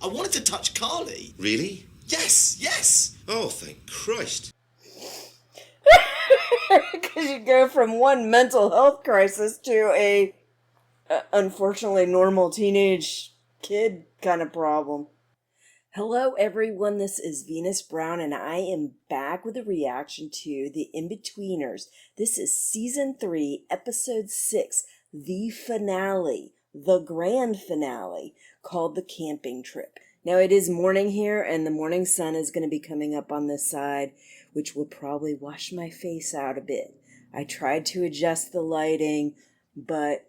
I wanted to touch Carly. Really? Yes! Oh, thank Christ. Because you go from one mental health crisis to a unfortunately normal teenage kid kind of problem. Hello everyone, this is Venus Brown and I am back with a reaction to the InBetweeners. This is Season 3, Episode 6, the finale, the grand finale, called The Camping Trip. Now it is morning here and the morning sun is going to be coming up on this side, which will probably wash my face out a bit. I tried to adjust the lighting, but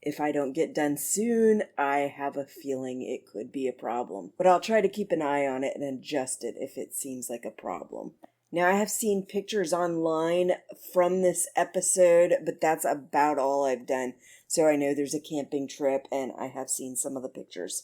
if I don't get done soon, I have a feeling it could be a problem. But I'll try to keep an eye on it and adjust it if it seems like a problem. Now, I have seen pictures online from this episode, but that's about all I've done. So I know there's a camping trip, and I have seen some of the pictures.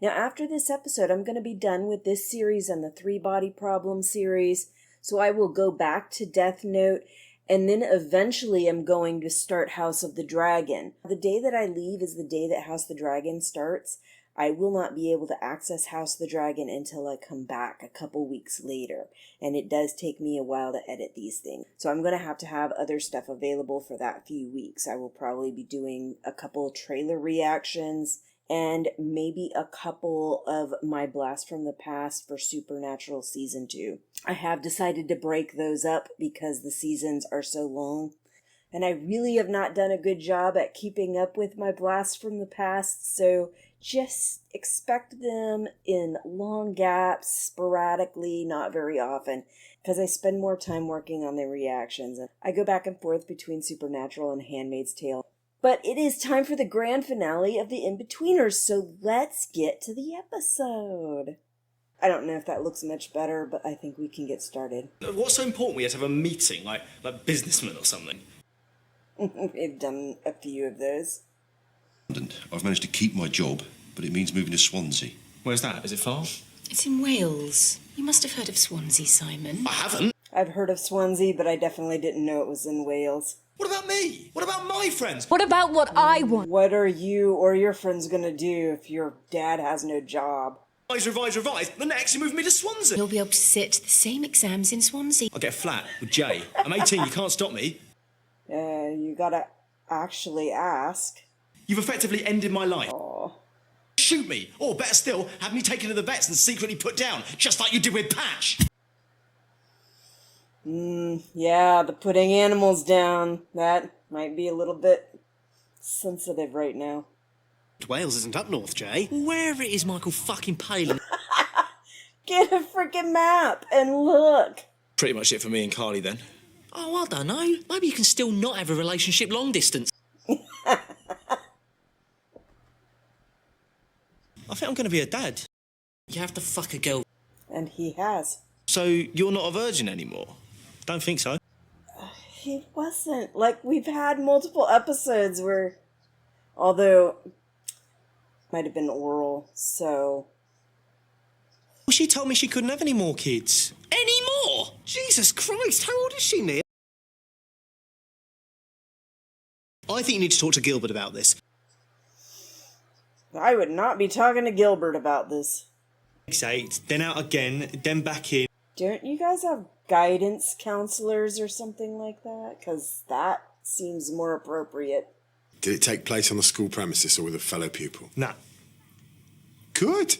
Now, after this episode, I'm going to be done with this series and the 3-Body Problem series. So I will go back to Death Note, and then eventually I'm going to start House of the Dragon. The day that I leave is the day that House of the Dragon starts. I will not be able to access House of the Dragon until I come back a couple weeks later. And it does take me a while to edit these things. So I'm going to have other stuff available for that few weeks. I will probably be doing a couple trailer reactions and maybe a couple of my Blast from the Past for Supernatural Season 2. I have decided to break those up because the seasons are so long. And I really have not done a good job at keeping up with my Blast from the Past, so just expect them in long gaps, sporadically, not very often, because I spend more time working on the reactions. And I go back and forth between Supernatural and Handmaid's Tale. But it is time for the grand finale of the InBetweeners, so let's get to the episode. I don't know if that looks much better, but I think we can get started. What's so important? We have to have a meeting, like businessmen or something. We've done a few of those. I've managed to keep my job, but it means moving to Swansea. Where's that? Is it far? It's in Wales. You must have heard of Swansea, Simon. I haven't. I've heard of Swansea, but I definitely didn't know it was in Wales. What about me? What about my friends? What about what I want? What are you or your friends gonna do if your dad has no job? Revise. The next you move me to Swansea. You'll be able to sit the same exams in Swansea. I'll get a flat with Jay. I'm 18, you can't stop me. You gotta actually ask. You've effectively ended my life. Aww. Shoot me, or better still, have me taken to the vets and secretly put down, just like you did with Patch. Yeah, the putting animals down. That might be a little bit sensitive right now. Wales isn't up north, Jay. Wherever it is Michael fucking Palin. Get a freaking map and look. Pretty much it for me and Carly then. Oh, I don't know. Maybe you can still not have a relationship long distance. I think I'm going to be a dad. You have to fuck a girl. And he has. So you're not a virgin anymore? Don't think so. He wasn't. Like, we've had multiple episodes where, although, might have been oral, so. Well, she told me she couldn't have any more kids. Any more? Jesus Christ, how old is she, Neil? I think you need to talk to Gilbert about this. I would not be talking to Gilbert about this. 8, then out again, then back in. Don't you guys have guidance counselors or something like that? Because that seems more appropriate. Did it take place on the school premises or with a fellow pupil? Nah. Good.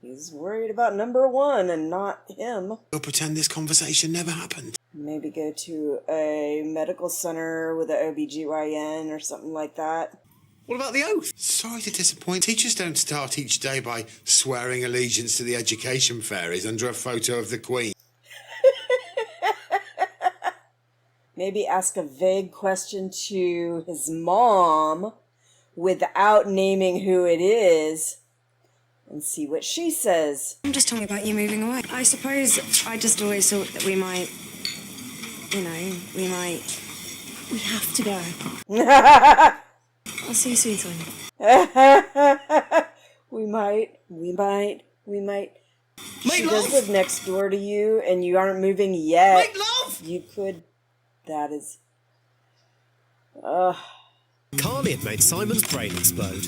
He's worried about number one and not him. We'll pretend this conversation never happened. Maybe go to a medical center with an OBGYN or something like that. What about the oath? Sorry to disappoint. Teachers don't start each day by swearing allegiance to the education fairies under a photo of the Queen. Maybe ask a vague question to his mom without naming who it is and see what she says. I'm just talking about you moving away. I suppose I just always thought that we might, we have to go. I'll see you soon, Simon. We might. Make She love! does live next door to you, and you aren't moving yet. Make love! You could. That is. Carly had made Simon's brain explode.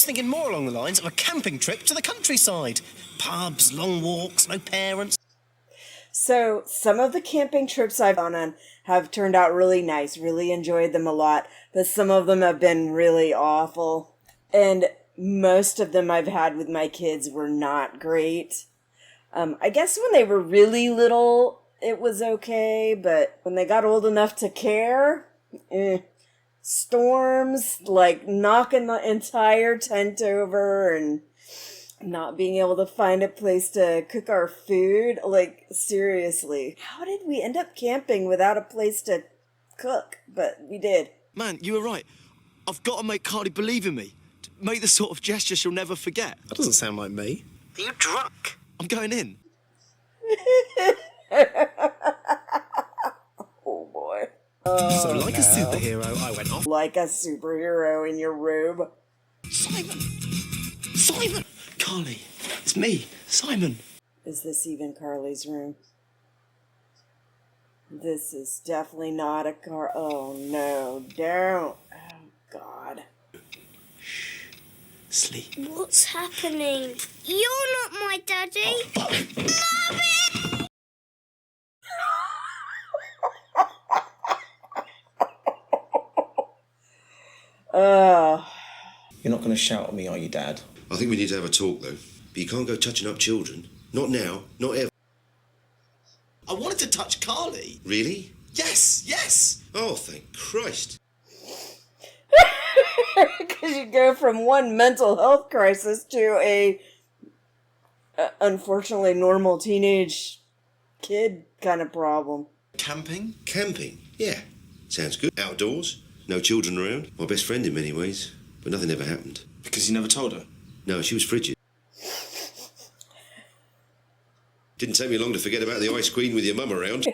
was thinking more along the lines of a camping trip to the countryside. Pubs, long walks, no parents. So, some of the camping trips I've gone on have turned out really nice, really enjoyed them a lot, but some of them have been really awful. And most of them I've had with my kids were not great. I guess when they were really little, it was okay, but when they got old enough to care, storms, like knocking the entire tent over and not being able to find a place to cook our food. Like, seriously, how did we end up camping without a place to cook? But we did. Man, you were right. I've got to make Carly believe in me. To make the sort of gesture she'll never forget. That doesn't sound like me. Are you drunk? I'm going in. Oh boy. So like a superhero, I went off. Like a superhero in your robe. Simon! Simon! Carly, it's me, Simon. Is this even Carly's room? This is definitely not a car. Oh no, don't. Oh God. Sleep. What's happening? You're not my daddy. Mummy! You're not going to shout at me, are you, Dad? I think we need to have a talk, though. But you can't go touching up children. Not now, not ever. I wanted to touch Carly. Really? Yes, yes. Oh, thank Christ. Because you go from one mental health crisis to a unfortunately normal teenage kid kind of problem. Camping? Camping? Yeah. Sounds good. Outdoors. No children around. My best friend in many ways. But nothing ever happened. Because you never told her? No, she was frigid. Didn't take me long to forget about the ice queen with your mum around.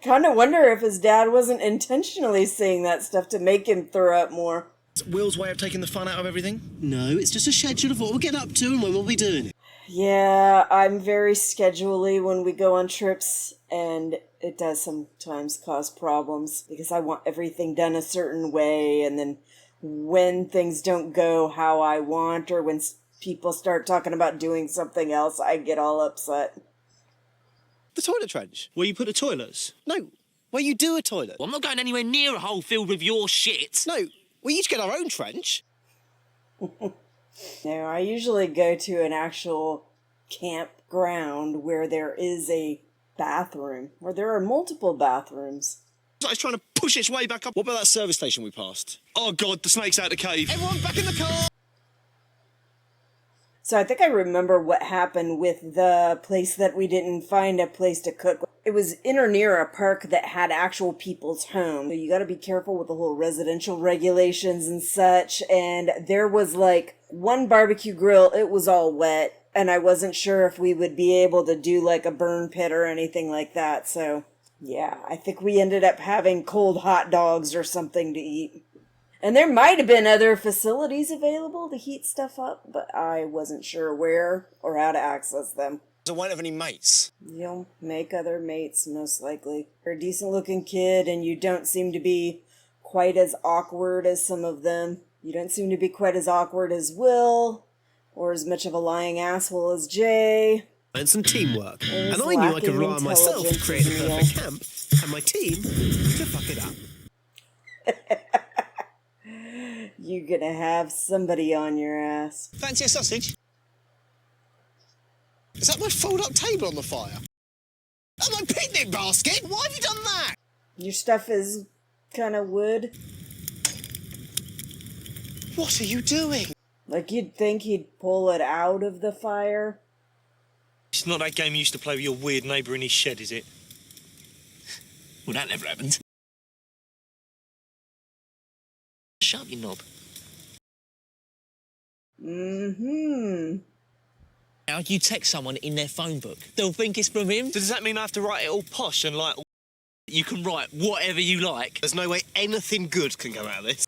Kind of wonder if his dad wasn't intentionally saying that stuff to make him throw up more. Will's way of taking the fun out of everything? No, it's just a schedule of what we'll get up to and when we'll be doing it. Yeah, I'm very schedule-y when we go on trips, and it does sometimes cause problems because I want everything done a certain way, and then when things don't go how I want, or when people start talking about doing something else, I get all upset. The toilet trench. Where you put the toilets? No, where you do a toilet. Well, I'm not going anywhere near a hole filled with your shit. No, we each get our own trench. No, I usually go to an actual campground where there is a bathroom, where there are multiple bathrooms. It's trying to push its way back up. What about that service station we passed? Oh, God, the snake's out the cave. Everyone back in the car! So I think I remember what happened with the place that we didn't find a place to cook. It was in or near a park that had actual people's homes. So you gotta be careful with the whole residential regulations and such. And there was like one barbecue grill, it was all wet. And I wasn't sure if we would be able to do like a burn pit or anything like that. So yeah, I think we ended up having cold hot dogs or something to eat. And there might have been other facilities available to heat stuff up, but I wasn't sure where or how to access them. I won't have any mates. You'll make other mates, most likely. You're a decent-looking kid, and you don't seem to be quite as awkward as some of them. You don't seem to be quite as awkward as Will, or as much of a lying asshole as Jay. And some teamwork. There's And I knew I lacking could rely on myself to create the intelligence, perfect camp, and my team to fuck it up. You're gonna have somebody on your ass. Fancy a sausage? Is that my fold-up table on the fire? And my picnic basket? Why have you done that? Your stuff is kind of wood. What are you doing? Like you'd think he'd pull it out of the fire. It's not that game you used to play with your weird neighbour in his shed, is it? Well, that never happened. Shut up, you knob. Mm-hmm. Now, you text someone in their phone book, they'll think it's from him. Does that mean I have to write it all posh and like... You can write whatever you like? There's no way anything good can come out of this.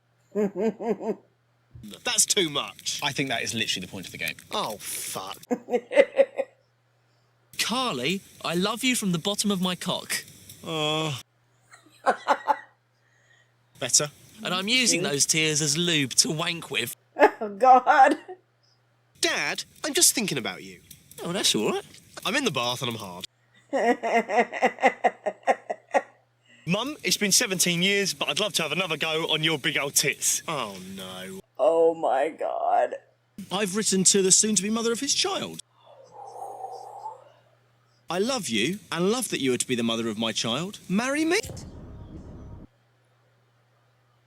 That's too much. I think that is literally the point of the game. Oh, fuck. Carly, I love you from the bottom of my cock. better. And I'm using those tears as lube to wank with. Oh, God. Dad, I'm just thinking about you. Oh, that's all right. I'm in the bath and I'm hard. Mum, it's been 17 years, but I'd love to have another go on your big old tits. Oh, no. Oh, my God. I've written to the soon-to-be mother of his child. I love you, and love that you are to be the mother of my child. Marry me?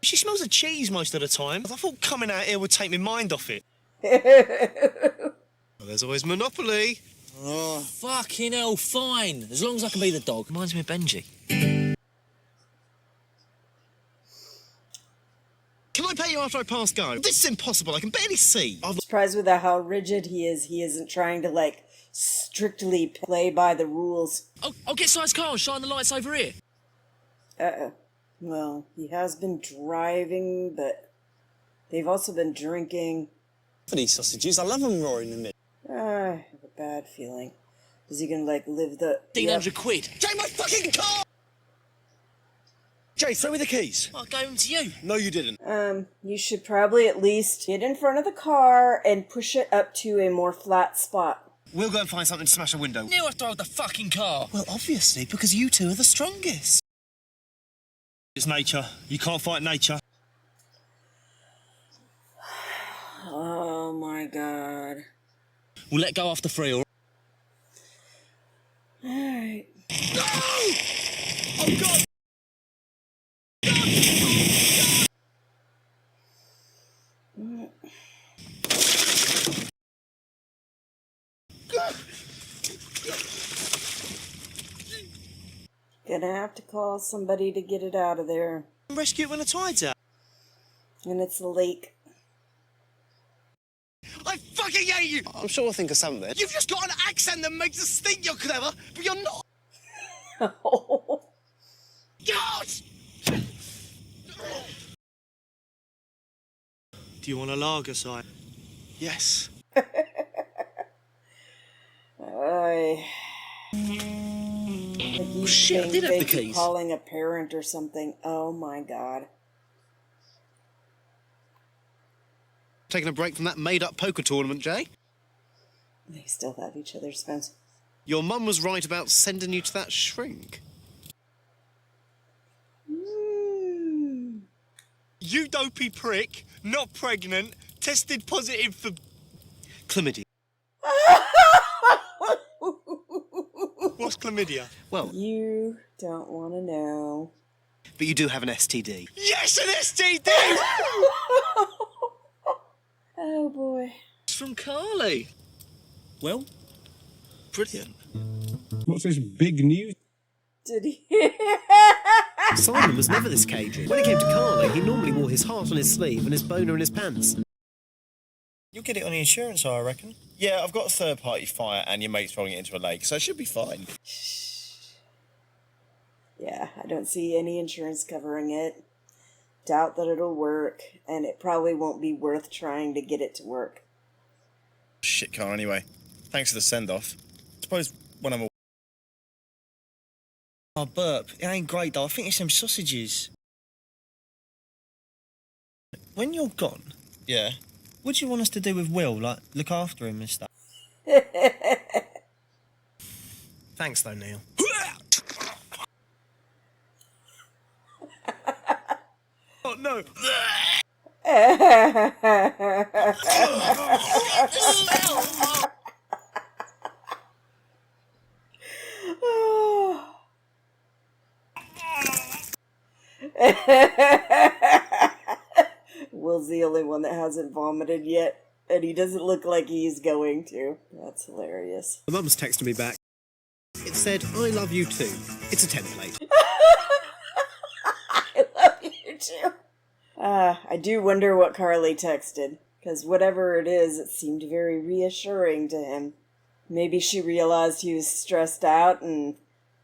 She smells of cheese most of the time. I thought coming out here would take my mind off it. Well, there's always Monopoly. Oh, fucking hell, fine. As long as I can be the dog. Reminds me of Benji. Can I pay you after I pass go? This is impossible. I can barely see. Surprised with how rigid he is. He isn't trying to, like, strictly play by the rules. Oh, I'll get Si's car and shine the lights over here. Uh-oh. Well, he has been driving, but they've also been drinking. For these sausages, I love them raw in the middle. I have a bad feeling. Is he gonna, like, live the... 1,500 quid. Take my fucking car! Jay, throw me the keys. I gave them to you. No, you didn't. You should probably at least get in front of the car and push it up to a more flat spot. We'll go and find something to smash a window. Knew I drove the fucking car. Well, obviously, because you two are the strongest. It's nature. You can't fight nature. Oh my God. We'll let go after 3, all right? Alright. No! Oh, God! Gonna have to call somebody to get it out of there. Rescue it when the tide's out. And it's a lake. I fucking hate you! I'm sure I'll think of something. You've just got an accent that makes us think you're clever, but you're not. Oh. God! Do you want a lager, Si? Yes. Shit, I did have the keys. Calling a parent or something. Oh my God. Taking a break from that made-up poker tournament, Jay? They still have each other's phones. Your mum was right about sending you to that shrink. You dopey prick, not pregnant, tested positive for chlamydia. What's chlamydia? Well, You don't want to know. but you do have an STD. Yes, an STD! Oh boy. It's from Carly. Well, Brilliant. What's this big news? Did he? Simon was never this cagey. When it came to Carly, he normally wore his heart on his sleeve and his boner in his pants. You'll get it on the insurance, I reckon. Yeah, I've got a third-party fire and your mate's rolling it into a lake, so it should be fine. Yeah, I don't see any insurance covering it. Doubt that it'll work, and it probably won't be worth trying to get it to work. Shit car anyway. Thanks for the send-off. Suppose when I'm... Oh, burp. It ain't great, though. I think it's them sausages. When you're gone... Yeah? What do you want us to do with Will? Like, look after him and stuff? Thanks, though, Neil. Oh, no. Will's the only one that hasn't vomited yet, and he doesn't look like he's going to. That's hilarious. The mum's texted me back. It said, I love you too. It's a template. I love you too. I do wonder what Carly texted, because whatever it is, it seemed very reassuring to him. Maybe she realized he was stressed out and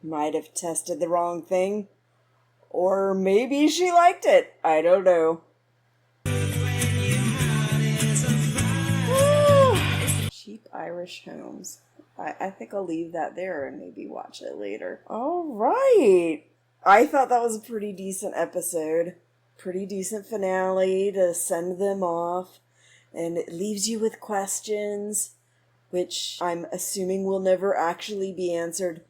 might have tested the wrong thing. Or maybe she liked it. I don't know. Cheap Irish homes. I think I'll leave that there and maybe watch it later. All right. I thought that was a pretty decent episode. pretty decent finale to send them off, and it leaves you with questions, which I'm assuming will never actually be answered.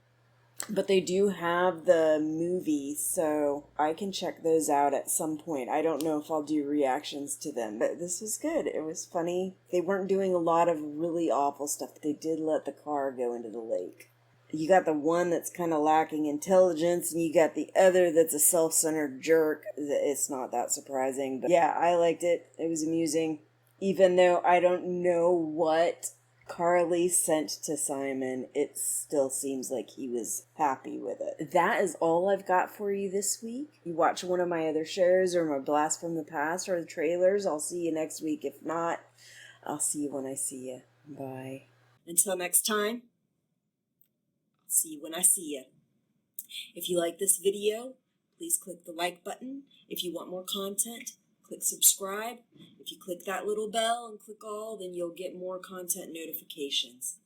But they do have the movie, so I can check those out at some point. I don't know if I'll do reactions to them, but this was good. It was funny. They weren't doing a lot of really awful stuff, but they did let the car go into the lake. You got the one that's kind of lacking intelligence, and you got the other that's a self-centered jerk. It's not that surprising, but yeah, I liked it. It was amusing, even though I don't know what Carly sent to Simon. It still seems like he was happy with it. That is all I've got for you this week. You watch one of my other shows or my Blast from the Past or the trailers, I'll see you next week. If not, I'll see you when I see you. Bye. Until next time, I'll see you when I see you. If you like this video, please click the like button. If you want more content, click subscribe. If you click that little bell and click all, then you'll get more content notifications.